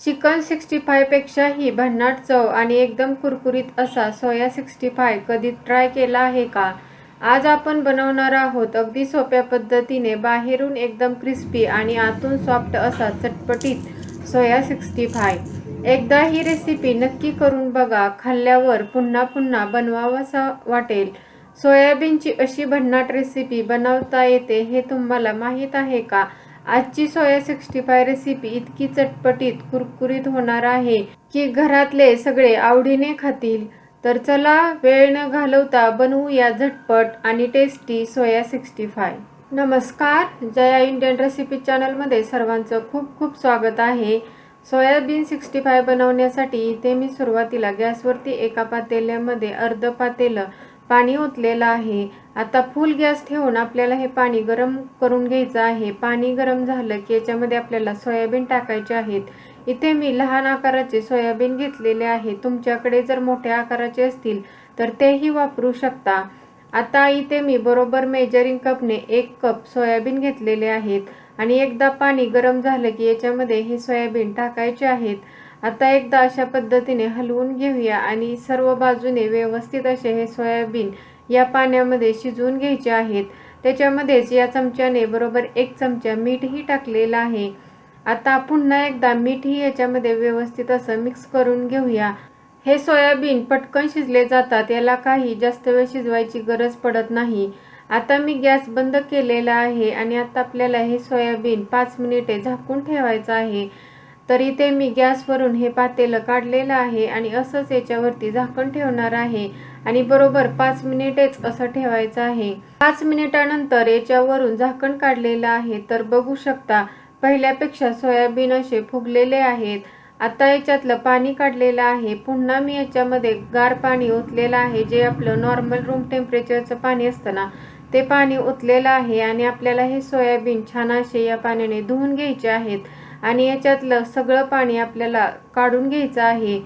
Chicken 65 पेक्षाही भन्नाट चव आणि एकदम कुरकुरीत असा सोया 65 कधी ट्राय केला आहे का? आज आपण बनवणार आहोत अगदी सोप्या पद्धतीने बाहेरून एकदम क्रिस्पी आणि आतून सॉफ्ट असा चटपटीत सोया 65। एकदा ही रेसिपी नक्की करून बघा, खाल्ल्यावर पुन्हा पुन्हा बनवावंसं वाटेल। सोयाबीनची अशी भन्नाट रेसिपी बनवता येते हे तुम्हाला माहीत आहे का? आजची सोया 65 रेसिपी इतकी चटपटीत कुरकुरीत होणार आहे की घरातले सगळे आवडीने खातील। तर चला वेळ न घालवता बनवूया झटपट आणि टेस्टी सोया 65। नमस्कार, जया इंडियन रेसिपी चॅनलमध्ये सर्वांचं खूप खूप स्वागत आहे। सोयाबीन 65 बनवण्यासाठी इथे मी सुरुवातीला गॅसवरती एका पातेल्यामध्ये अर्ध पातेलं पाणी ओतलेलं आहे। आता फुल गॅस ठेवून आपल्याला हे पाणी गरम करून घ्यायचं आहे। पाणी गरम झालं की याच्यामध्ये आपल्याला सोयाबीन टाकायचे आहेत। इथे मी लहान आकाराचे सोयाबीन घेतलेले आहे, तुमच्याकडे जर मोठ्या आकाराचे असतील तर तेही वापरू शकता। आता इथे मी बरोबर मेजरिंग कपने 1 कप सोयाबीन घेतलेले आहेत आणि एकदा पाणी गरम झालं की याच्यामध्ये हे सोयाबीन टाकायचे आहेत। आता एकदा अशा पद्धतीने हलवून घेऊया आणि सर्व बाजूने व्यवस्थित असे हे सोयाबीन या पाण्यामध्ये शिजवून घ्यायचे आहेत। त्याच्यामध्येच या चमच्याने बरोबर 1 चमचा मीठही टाकलेला आहे। आता पुन्हा एकदा मीठही याच्यामध्ये व्यवस्थित असं मिक्स करून घेऊया। हे सोयाबीन पटकन शिजले जातात, याला काही जास्त वेळ शिजवायची गरज पडत नाही। आता मी गॅस बंद केलेला आहे आणि आता आपल्याला हे सोयाबीन 5 मिनिटे झाकून ठेवायचं आहे। तर इथे मी गॅसवरून हे पातेलं काढलेलं आहे आणि असंच याच्यावरती झाकण ठेवणार आहे आणि बरोबर 5 मिनिटेच असं ठेवायचं आहे। 5 मिनिटानंतर याच्यावरून झाकण काढलेलं आहे तर बघू शकता पहिल्यापेक्षा सोयाबीन असे फुगलेले आहेत। आता याच्यातलं पाणी काढलेलं आहे। पुन्हा मी याच्यामध्ये गार पाणी ओतलेलं आहे, जे आपलं नॉर्मल रूम टेम्परेचरचं पाणी असतं ना, ते पाणी ओतलेलं आहे आणि आपल्याला हे सोयाबीन छान असे या पाण्याने धुवून घ्यायचे आहेत आणि याच्यातलं सगळं पाणी आपल्याला काढून घ्यायचं आहे।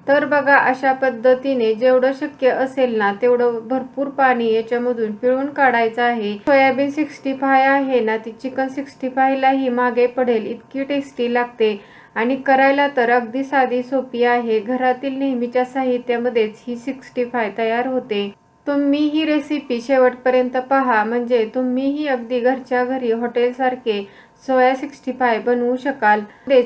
तर बघा, अशा पद्धतीने जेवढं शक्य असेल ना तेवढं भरपूर पाणी याच्यामधून पिळून काढायचं आहे। सोयाबीन 65 आहे ना, ती चिकन 65 लाही मागे पडेल इतकी टेस्टी लागते आणि करायला तर अगदी साधी सोपी आहे। घरातील नेहमीच्या साहित्यामध्येच ही 65 तयार होते। तुम्ही ही रेसिपी शेवटपर्यंत पहा, म्हणजे तुम्हीही अगदी घरच्या घरी हॉटेलसारखे सोया 65 बनवू शकाल।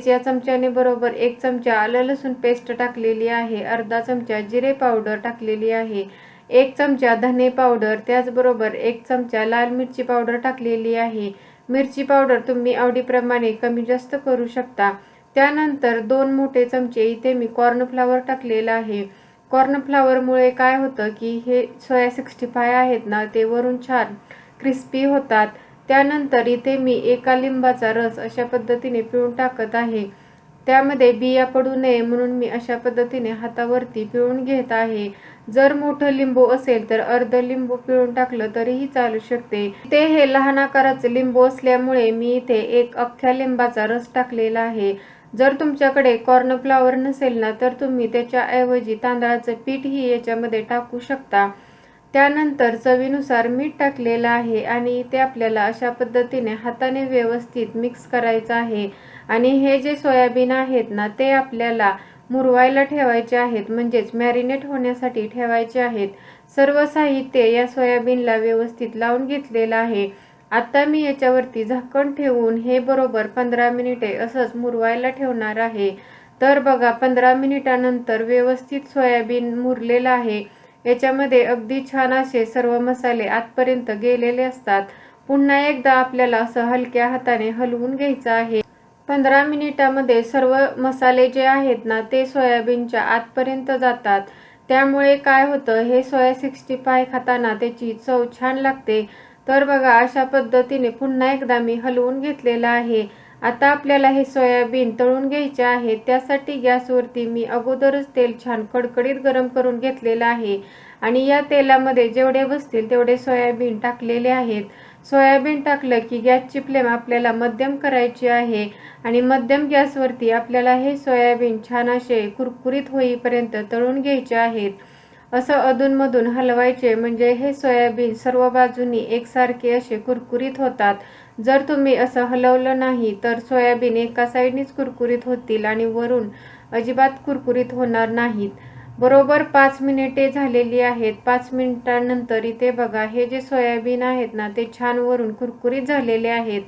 या चमच्याने बरोबर 1 चमचा आलं लसूण पेस्ट टाकलेली आहे, अर्धा चमचा जिरे पावडर टाकलेली आहे, 1 चमचा धने पावडर, त्याचबरोबर 1 चमचा लाल मिरची पावडर टाकलेली आहे। मिरची पावडर तुम्ही आवडीप्रमाणे कमी जास्त करू शकता। त्यानंतर 2 मोठे चमचे इथे मी कॉर्नफ्लॉवर टाकलेला आहे। कॉर्नफ्लॉवरमुळे काय होतं की हे सोया 65 आहेत ना, ते वरून छान क्रिस्पी होतात। त्यानंतर इथे मी 1 लिंबाचा रस अशा पद्धतीने पिळून टाकत आहे। त्यामध्ये बिया पडू नये म्हणून मी अशा पद्धतीने हातावरती पिळून घेत आहे। जर मोठं लिंबू असेल तर अर्ध लिंबू पिळून टाकलं तरीही चालू शकते। इथे हे लहान आकाराचे लिंबू असल्यामुळे मी इथे 1 अख्ख्या लिंबाचा रस टाकलेला आहे। जर तुमच्याकडे कॉर्नफ्लॉवर नसेल ना, तर तुम्ही त्याच्याऐवजी तांदळाचं पीठही याच्यामध्ये टाकू शकता। त्यानंतर चवीनुसार मीठ टाकलेलं आहे आणि ते आपल्याला अशा पद्धतीने हाताने व्यवस्थित मिक्स करायचं आहे आणि हे जे सोयाबीन आहेत ना, ते आपल्याला मुरवायला ठेवायचे आहेत, म्हणजेच मॅरिनेट होण्यासाठी ठेवायचे आहेत। सर्व साहित्य या सोयाबीनला व्यवस्थित लावून घेतलेलं आहे। आता मी याच्यावरती झाकण ठेवून हे बरोबर 15 मिनिटे असंच मुरवायला ठेवणार आहे। तर बघा, 15 मिनिटानंतर व्यवस्थित सोयाबीन मुरलेलं आहे। याच्यामध्ये अगदी छान असे सर्व मसाले आतपर्यंत गेलेले असतात। पुन्हा एकदा आपल्याला असं हलक्या हाताने हलवून घ्यायचं आहे। 15 मिनिटामध्ये सर्व मसाले जे आहेत ना, ते सोयाबीनच्या आतपर्यंत जातात। त्यामुळे काय होतं, हे सोया 65 खाताना त्याची चव छान लागते। तर बघा, अशा पद्धतीने पुन्हा एकदा मी हलवून घेतलेलं आहे। आता आपल्याला हे सोयाबीन तळून घ्यायचे आहे। त्यासाठी गॅसवरती मी अगोदरच तेल छान कडकडीत गरम करून घेतलेलं आहे आणि या तेलामध्ये जेवढे बसतील तेवढे सोयाबीन टाकलेले आहेत। सोयाबीन टाकलं की गॅसची फ्लेम आपल्याला मध्यम करायची आहे आणि मध्यम गॅसवरती आपल्याला हे सोयाबीन छान असे कुरकुरीत होईपर्यंत तळून घ्यायचे आहेत। असं अधूनमधून हलवायचे, म्हणजे हे सोयाबीन सर्व बाजूनी एकसारखे असे कुरकुरीत होतात. जर तुम्ही असं हलवलं नाही तर सोयाबीन एका साईडनीच कुरकुरीत होतील आणि वरून अजिबात कुरकुरीत होणार नाहीत. बरोबर 5 मिनिटे झालेली आहेत. 5 मिनिटांनंतर इथे बघा, हे जे सोयाबीन आहेत ना, ते छान वरून कुरकुरीत झालेले आहेत.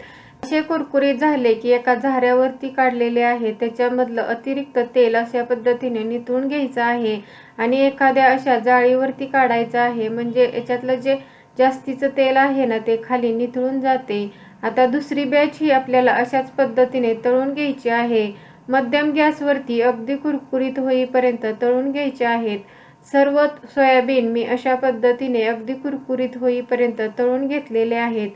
असे कुरकुरीत झाले की एका झाऱ्यावरती काढलेले आहे. त्याच्यामधलं अतिरिक्त तेल अशा पद्धतीने निथळून घ्यायचं आहे आणि एखाद्या अशा जाळीवरती काढायचं आहे, म्हणजे याच्यातलं जे जास्तीचं तेल आहे ना, ते खाली निथळून जाते. आता दुसरी बॅच ही आपल्याला अशाच पद्धतीने तळून घ्यायची आहे. मध्यम गॅसवरती अगदी कुरकुरीत होईपर्यंत तळून घ्यायचे आहेत. सर्व सोयाबीन मी अशा पद्धतीने अगदी कुरकुरीत होईपर्यंत तळून घेतलेले आहेत.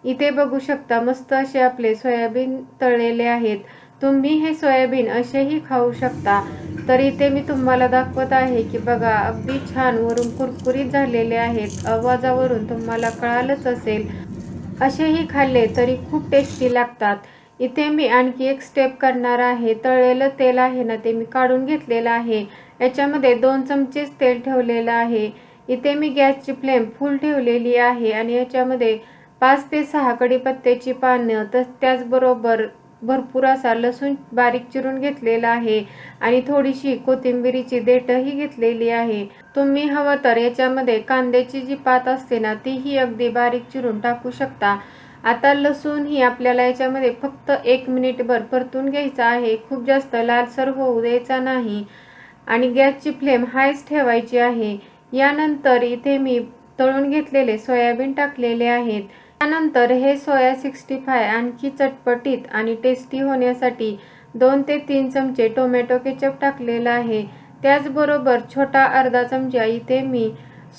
इथे बघू शकता, मस्त असे आपले सोयाबीन तळलेले आहेत. तुम्ही हे सोयाबीन असेही खाऊ शकता. तर इथे मी तुम्हाला दाखवत आहे की बघा, अगदी छान वरून कुरकुरीत झालेले आहेत. आवाजावरून तुम्हाला कळालंच असेल. असेही खाल्ले तरी खूप टेस्टी लागतात. इथे मी आणखी एक स्टेप करणार आहे. तळलेलं तेल आहे ना, ते मी काढून घेतलेलं आहे. याच्यामध्ये 2 चमचेच तेल ठेवलेलं आहे. इथे मी गॅसची फ्लेम फुल ठेवलेली आहे आणि याच्यामध्ये 5 ते 6 कढीपत्त्याची पानं, तर त्याचबरोबर भरपूर असा लसूण बारीक चिरून घेतलेला आहे आणि थोडीशी कोथिंबिरीची देठही घेतलेली आहे. तुम्ही हवं तर याच्यामध्ये कांद्याची जी पात असते ना, तीही अगदी बारीक चिरून टाकू शकता. आता लसूण ही आपल्याला याच्यामध्ये फक्त 1 मिनिटभर परतून घ्यायचा आहे. खूप जास्त लालसर होऊ द्यायचा नाही आणि गॅसची फ्लेम हायच ठेवायची आहे. यानंतर इथे मी तळून घेतलेले सोयाबीन टाकलेले आहेत. त्यानंतर हे सोया 65 आणखी चटपटीत आणि टेस्टी होण्यासाठी 2 ते 3 चमचे टोमॅटो केचप टाकलेला आहे. त्याचबरोबर छोटा अर्धा चमचा इथे मी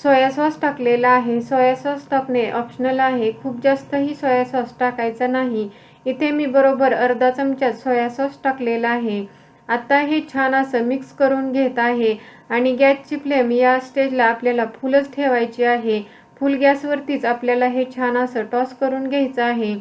सोया सॉस टाकलेला आहे. सोया सॉस टाकणे ऑप्शनल आहे. खूप जास्तही सोया सॉस टाकायचा नाही. इथे मी बरोबर अर्धा चमचा सोया सॉस टाकलेला आहे. आता हे छान असं मिक्स करून घेत आहे आणि गॅसची फ्लेम या स्टेजला आपल्याला फुलच ठेवायची आहे. फुल गॅसवरतीच आपल्याला हे छान असं टॉस करून घ्यायचं आहे.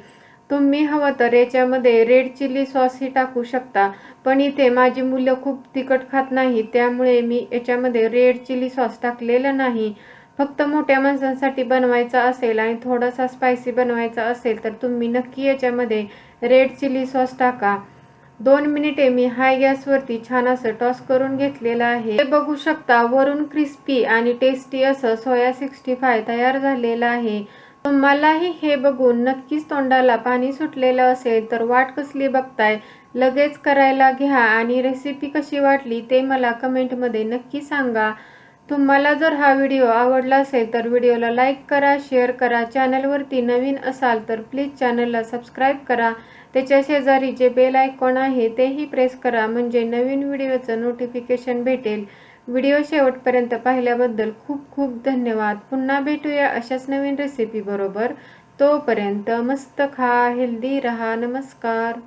तुम्ही हवं तर याच्यामध्ये रेड चिली सॉसही टाकू शकता, पण इथे माझी मुलं खूप तिखट खात नाही, त्यामुळे मी याच्यामध्ये रेड चिली सॉस टाकलेला नाही. फक्त मोठ्या माणसांसाठी बनवायचा असेल आणि थोडासा स्पायसी बनवायचा असेल तर तुम्ही नक्की याच्यामध्ये रेड चिली सॉस टाका. 2 मिनिटे मी हाय गॅसवरती छान असं टॉस करून घेतलेलं आहे. हे बघू शकता, वरून क्रिस्पी आणि टेस्टी असं सोया 65 तयार झालेलं आहे. तुम्हालाही हे बघून नक्कीच तोंडाला पाणी सुटलेलं असेल तर वाट कसली बघताय, लगेच करायला घ्या आणि रेसिपी कशी वाटली ते मला कमेंटमध्ये नक्की सांगा. तुम्हाला जर हा व्हिडिओ आवडला असेल तर व्हिडिओला लाईक करा, शेअर करा. चॅनलवरती नवीन असाल तर प्लीज चॅनलला सबस्क्राईब करा. त्याच्या शेजारी जे बेल आयकॉन आहे तेही प्रेस करा, म्हणजे नवीन व्हिडिओचं नोटिफिकेशन भेटेल. व्हिडिओ शेवटपर्यंत पाहिल्याबद्दल खूप खूप धन्यवाद. पुन्हा भेटूया अशाच नवीन रेसिपी बरोबर. तोपर्यंत मस्त खा, हेल्दी रहा. नमस्कार.